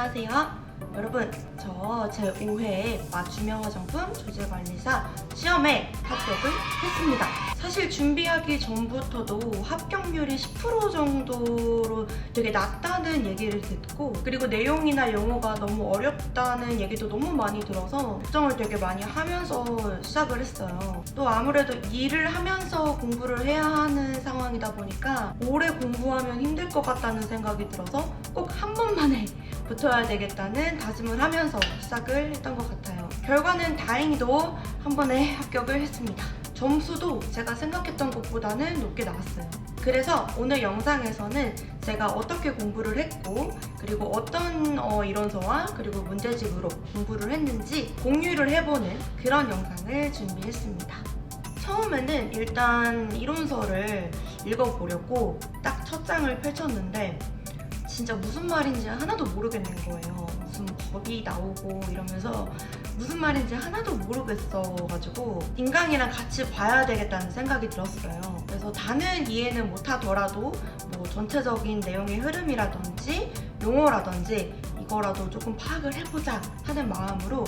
안녕하세요. 여러분, 저 제5회 맞춤형 화장품 조제관리사 시험에 합격을 했습니다. 사실 준비하기 전부터도 합격률이 10% 정도로 되게 낮다는 얘기를 듣고, 그리고 내용이나 용어가 너무 어렵다는 얘기도 너무 많이 들어서 걱정을 되게 많이 하면서 시작을 했어요. 또 아무래도 일을 하면서 공부를 해야 하는 상황이다 보니까 오래 공부하면 힘들 것 같다는 생각이 들어서 꼭 한 번만에 붙어야 되겠다는 다짐을 하면서 시작을 했던 것 같아요. 결과는 다행히도 한 번에 합격을 했습니다. 점수도 제가 생각했던 것보다는 높게 나왔어요. 그래서 오늘 영상에서는 제가 어떻게 공부를 했고, 그리고 어떤 이론서와 그리고 문제집으로 공부를 했는지 공유를 해보는 그런 영상을 준비했습니다. 처음에는 일단 이론서를 읽어보려고 딱 첫 장을 펼쳤는데 진짜 무슨 말인지 하나도 모르겠는 거예요. 무슨 법이 나오고 이러면서 무슨 말인지 하나도 모르겠어가지고 인강이랑 같이 봐야 되겠다는 생각이 들었어요. 그래서 다는 이해는 못하더라도 뭐 전체적인 내용의 흐름이라든지 용어라든지 이거라도 조금 파악을 해보자 하는 마음으로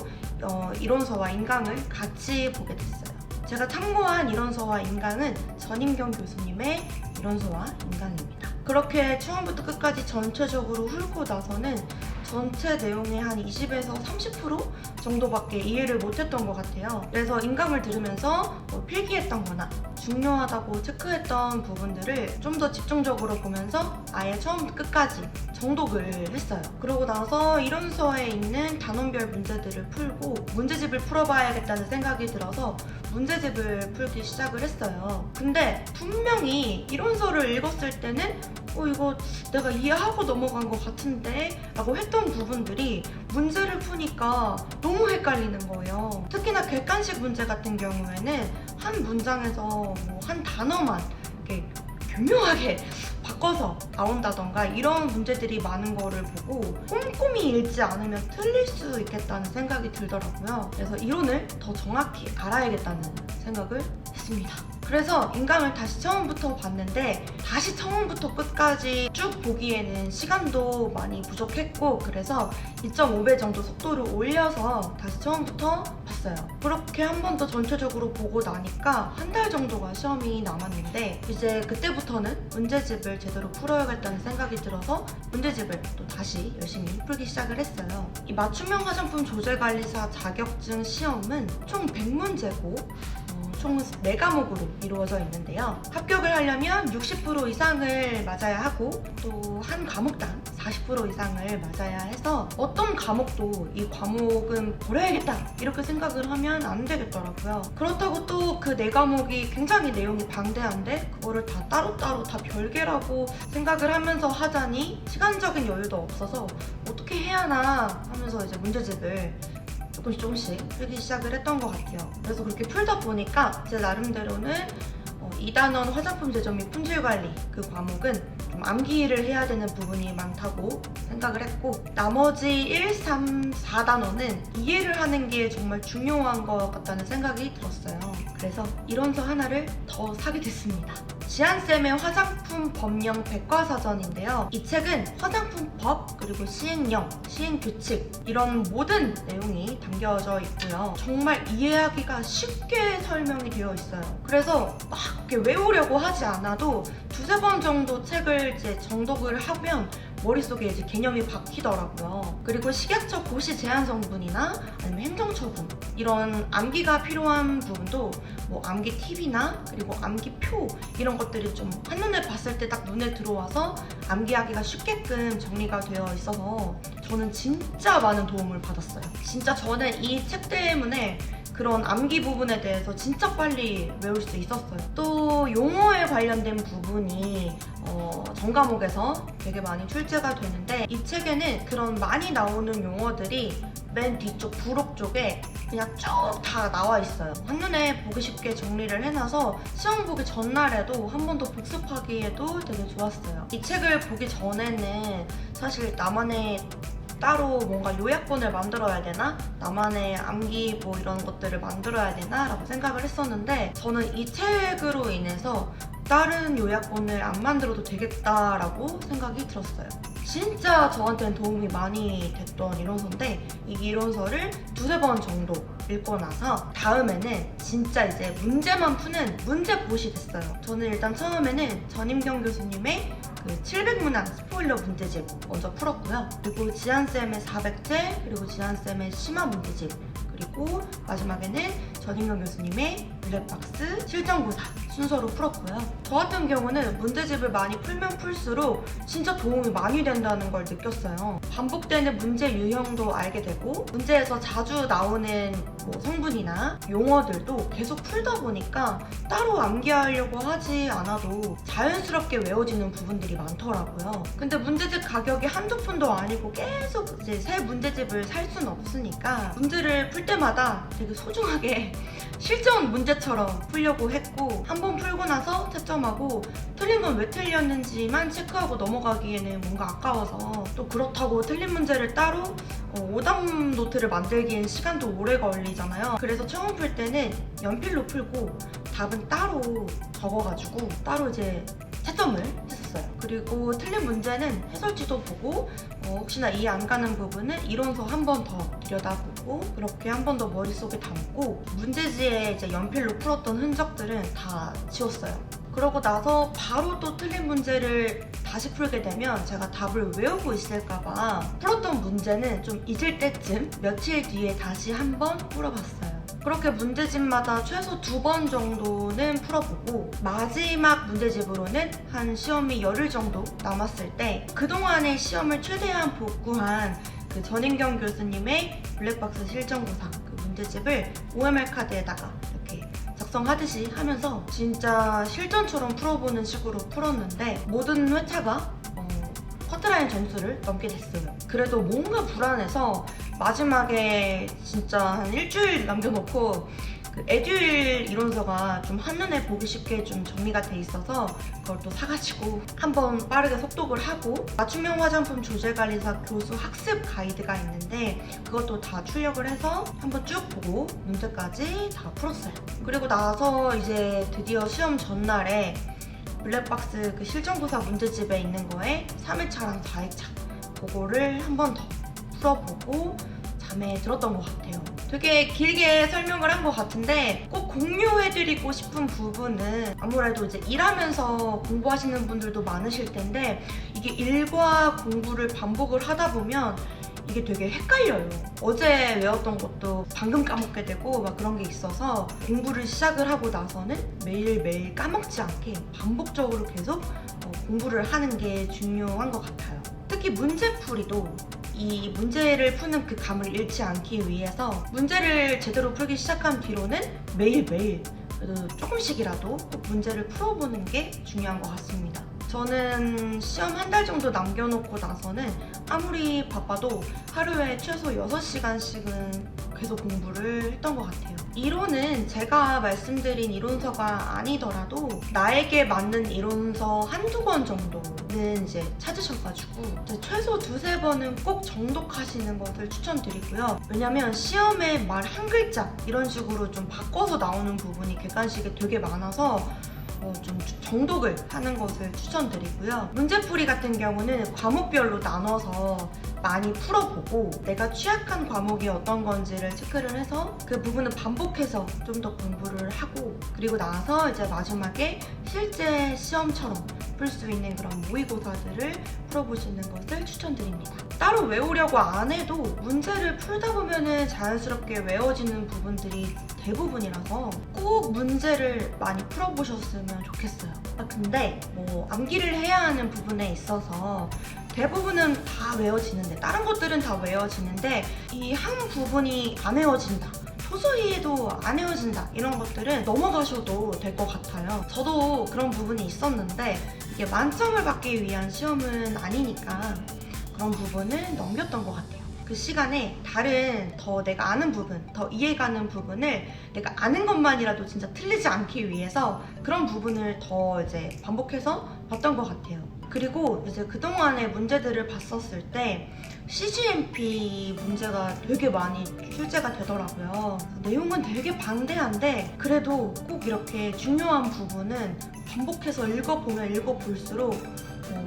이론서와 인강을 같이 보게 됐어요. 제가 참고한 이론서와 인강은 전임경 교수님의 이론서와 인강입니다. 그렇게 처음부터 끝까지 전체적으로 훑고 나서는 전체 내용의 한 20에서 30% 정도밖에 이해를 못했던 것 같아요. 그래서 인강을 들으면서 필기했던 거나 중요하다고 체크했던 부분들을 좀 더 집중적으로 보면서 아예 처음부터 끝까지 정독을 했어요. 그러고 나서 이론서에 있는 단원별 문제들을 풀고 문제집을 풀어봐야겠다는 생각이 들어서 문제집을 풀기 시작을 했어요. 근데 분명히 이론서를 읽었을 때는 이거 내가 이해하고 넘어간 것 같은데? 라고 했던 부분들이 문제를 푸니까 너무 헷갈리는 거예요. 특히나 객관식 문제 같은 경우에는 한 문장에서 한 단어만 이렇게 교묘하게 바꿔서 나온다던가 이런 문제들이 많은 거를 보고 꼼꼼히 읽지 않으면 틀릴 수 있겠다는 생각이 들더라고요. 그래서 이론을 더 정확히 알아야겠다는 생각을 했습니다. 그래서 인강을 다시 처음부터 봤는데 다시 처음부터 끝까지 쭉 보기에는 시간도 많이 부족했고, 그래서 2.5배 정도 속도를 올려서 다시 처음부터 봤어요. 그렇게 한 번 더 전체적으로 보고 나니까 한 달 정도가 시험이 남았는데 이제 그때부터는 문제집을 제대로 풀어야겠다는 생각이 들어서 문제집을 또 다시 열심히 풀기 시작을 했어요. 이 맞춤형 화장품 조제관리사 자격증 시험은 총 100문제고 총 4과목으로 이루어져 있는데요. 합격을 하려면 60% 이상을 맞아야 하고 또 한 과목당 40% 이상을 맞아야 해서 어떤 과목도 이 과목은 버려야겠다 이렇게 생각을 하면 안 되겠더라고요. 그렇다고 또 그 4과목이 굉장히 내용이 방대한데 그거를 다 따로따로 다 별개라고 생각을 하면서 하자니 시간적인 여유도 없어서 어떻게 해야 하나 하면서 이제 문제집을 조금씩 풀기 시작을 했던 것 같아요. 그래서 그렇게 풀다 보니까 제 나름대로는 2단원 화장품 제조 및 품질 관리 그 과목은 좀 암기를 해야 되는 부분이 많다고 생각을 했고, 나머지 1, 3, 4단원은 이해를 하는 게 정말 중요한 것 같다는 생각이 들었어요. 그래서 이론서 하나를 더 사게 됐습니다. 지한쌤의 화장품 법령 백과사전인데요. 이 책은 화장품 법, 그리고 시행령, 시행규칙 이런 모든 내용이 담겨져 있고요. 정말 이해하기가 쉽게 설명이 되어 있어요. 그래서 막 이렇게 외우려고 하지 않아도 2-3번 정도 책을 이제 정독을 하면 머릿속에 이제 개념이 박히더라고요. 그리고 식약처 고시 제한 성분이나 아니면 행정처분 이런 암기가 필요한 부분도 뭐 암기 팁이나 그리고 암기표 이런 것들이 좀 한눈에 봤을 때 딱 눈에 들어와서 암기하기가 쉽게끔 정리가 되어 있어서 저는 진짜 많은 도움을 받았어요. 진짜 저는 이 책 때문에 그런 암기 부분에 대해서 진짜 빨리 외울 수 있었어요. 또 용어에 관련된 부분이 전 과목에서 되게 많이 출제가 되는데 이 책에는 그런 많이 나오는 용어들이 맨 뒤쪽 부록 쪽에 그냥 쭉 다 나와 있어요. 한눈에 보기 쉽게 정리를 해놔서 시험 보기 전날에도 한 번 더 복습하기에도 되게 좋았어요. 이 책을 보기 전에는 사실 나만의 따로 뭔가 요약본을 만들어야 되나? 나만의 암기 뭐 이런 것들을 만들어야 되나? 라고 생각을 했었는데 저는 이 책으로 인해서 다른 요약본을 안 만들어도 되겠다라고 생각이 들었어요. 진짜 저한테는 도움이 많이 됐던 이론서인데 이 이론서를 두세 번 정도 읽고 나서 다음에는 진짜 이제 문제만 푸는 문제봇이 됐어요. 저는 일단 처음에는 전임경 교수님의 그 700문항 스포일러 문제집 먼저 풀었고요. 그리고 지한쌤의 400제, 그리고 지한쌤의 심화 문제집, 그리고 마지막에는 전임경 교수님의 블랙박스 실전고사 순서로 풀었고요. 저 같은 경우는 문제집을 많이 풀면 풀수록 진짜 도움이 많이 된다는 걸 느꼈어요. 반복되는 문제 유형도 알게 되고 문제에서 자주 나오는 뭐 성분이나 용어들도 계속 풀다 보니까 따로 암기하려고 하지 않아도 자연스럽게 외워지는 부분들이 많더라고요. 근데 문제집 가격이 한두 푼도 아니고 계속 이제 새 문제집을 살 수는 없으니까 문제를 풀 때마다 되게 소중하게 실전 문제처럼 풀려고 했고 한 번 풀고 나서 채점하고 틀린 건 왜 틀렸는지만 체크하고 넘어가기에는 뭔가 아까워서 또 그렇다고 틀린 문제를 따로 오답 노트를 만들기엔 시간도 오래 걸리잖아요. 그래서 처음 풀 때는 연필로 풀고 답은 따로 적어가지고 따로 이제 채점을 했었어요. 그리고 틀린 문제는 해설지도 보고 혹시나 이해 안 가는 부분은 이론서 한 번 더 들여다보고 그렇게 한 번 더 머릿속에 담고 문제지에 이제 연필로 풀었던 흔적들은 다 지웠어요. 그러고 나서 바로 또 틀린 문제를 다시 풀게 되면 제가 답을 외우고 있을까봐 풀었던 문제는 좀 잊을 때쯤 며칠 뒤에 다시 한 번 풀어봤어요. 그렇게 문제집마다 최소 2번 정도는 풀어보고 마지막 문제집으로는 한 시험이 열흘 정도 남았을 때 그동안의 시험을 최대한 복구한 그 전인경 교수님의 블랙박스 실전고사 그 문제집을 OMR 카드에다가 이렇게 작성하듯이 하면서 진짜 실전처럼 풀어보는 식으로 풀었는데 모든 회차가 커트라인 점수를 넘게 됐어요. 그래도 뭔가 불안해서 마지막에 진짜 한 일주일 남겨놓고 그 에듀윌 이론서가 좀 한눈에 보기 쉽게 좀 정리가 돼 있어서 그걸 또 사가지고 한번 빠르게 속독을 하고 맞춤형 화장품 조제관리사 교수 학습 가이드가 있는데 그것도 다 출력을 해서 한번 쭉 보고 문제까지 다 풀었어요. 그리고 나서 이제 드디어 시험 전날에 블랙박스 그 실전고사 문제집에 있는 거에 3회차랑 4회차 그거를 한 번 더 풀어보고 잠에 들었던 것 같아요. 되게 길게 설명을 한 것 같은데 꼭 공유해드리고 싶은 부분은 아무래도 이제 일하면서 공부하시는 분들도 많으실 텐데 이게 일과 공부를 반복을 하다 보면 이게 되게 헷갈려요. 어제 외웠던 것도 방금 까먹게 되고 막 그런 게 있어서 공부를 시작을 하고 나서는 매일매일 까먹지 않게 반복적으로 계속 공부를 하는 게 중요한 것 같아요. 특히 문제풀이도 이 문제를 푸는 그 감을 잃지 않기 위해서 문제를 제대로 풀기 시작한 뒤로는 매일매일 그래도 조금씩이라도 꼭 문제를 풀어보는 게 중요한 것 같습니다. 저는 시험 한 달 정도 남겨놓고 나서는 아무리 바빠도 하루에 최소 6시간씩은 계속 공부를 했던 것 같아요. 이론은 제가 말씀드린 이론서가 아니더라도 나에게 맞는 이론서 한두 권 정도는 이제 찾으셔가지고 이제 최소 두세 번은 꼭 정독하시는 것을 추천드리고요. 왜냐면 시험에 말 한 글자 이런 식으로 좀 바꿔서 나오는 부분이 객관식에 되게 많아서 좀 정독을 하는 것을 추천드리고요. 문제풀이 같은 경우는 과목별로 나눠서 많이 풀어보고 내가 취약한 과목이 어떤 건지를 체크를 해서 그 부분은 반복해서 좀 더 공부를 하고 그리고 나서 이제 마지막에 실제 시험처럼 풀 수 있는 그런 모의고사들을 풀어보시는 것을 추천드립니다. 따로 외우려고 안 해도 문제를 풀다 보면은 자연스럽게 외워지는 부분들이 대부분이라서 꼭 문제를 많이 풀어보셨으면 좋겠어요. 근데 뭐 암기를 해야 하는 부분에 있어서 대부분은 다 외워지는데 다른 것들은 다 외워지는데 이 한 부분이 안 외워진다, 소소히 해도 안 외워진다 이런 것들은 넘어가셔도 될 것 같아요. 저도 그런 부분이 있었는데 이게 만점을 받기 위한 시험은 아니니까 그런 부분을 넘겼던 것 같아요. 그 시간에 다른 더 내가 아는 부분, 더 이해가는 부분을 내가 아는 것만이라도 진짜 틀리지 않기 위해서 그런 부분을 더 이제 반복해서 봤던 것 같아요. 그리고 이제 그동안의 문제들을 봤었을 때 CGMP 문제가 되게 많이 출제가 되더라고요. 내용은 되게 방대한데 그래도 꼭 이렇게 중요한 부분은 반복해서 읽어보면 읽어볼수록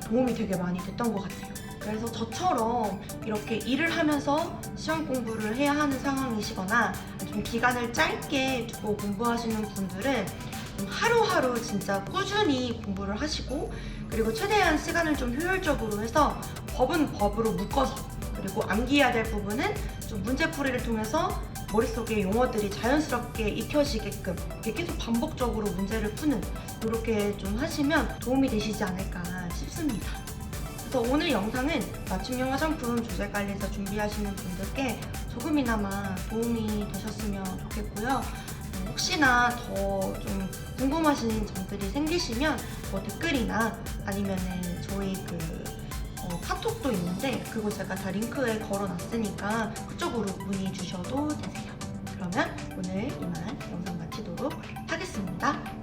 도움이 되게 많이 됐던 것 같아요. 그래서 저처럼 이렇게 일을 하면서 시험 공부를 해야 하는 상황이시거나 좀 기간을 짧게 두고 공부하시는 분들은 좀 하루하루 진짜 꾸준히 공부를 하시고 그리고 최대한 시간을 좀 효율적으로 해서 법은 법으로 묶어서 그리고 암기해야 될 부분은 좀 문제풀이를 통해서 머릿속에 용어들이 자연스럽게 익혀지게끔 이렇게 계속 반복적으로 문제를 푸는 이렇게 좀 하시면 도움이 되시지 않을까 싶습니다. 그래서 오늘 영상은 맞춤형 화장품 조제관리사 준비하시는 분들께 조금이나마 도움이 되셨으면 좋겠고요. 혹시나 더 좀 궁금하신 점들이 생기시면 뭐 댓글이나 아니면은 저희 카톡도 있는데 그거 제가 다 링크에 걸어놨으니까 그쪽으로 문의 주셔도 되세요. 그러면 오늘 이만 영상 마치도록 하겠습니다.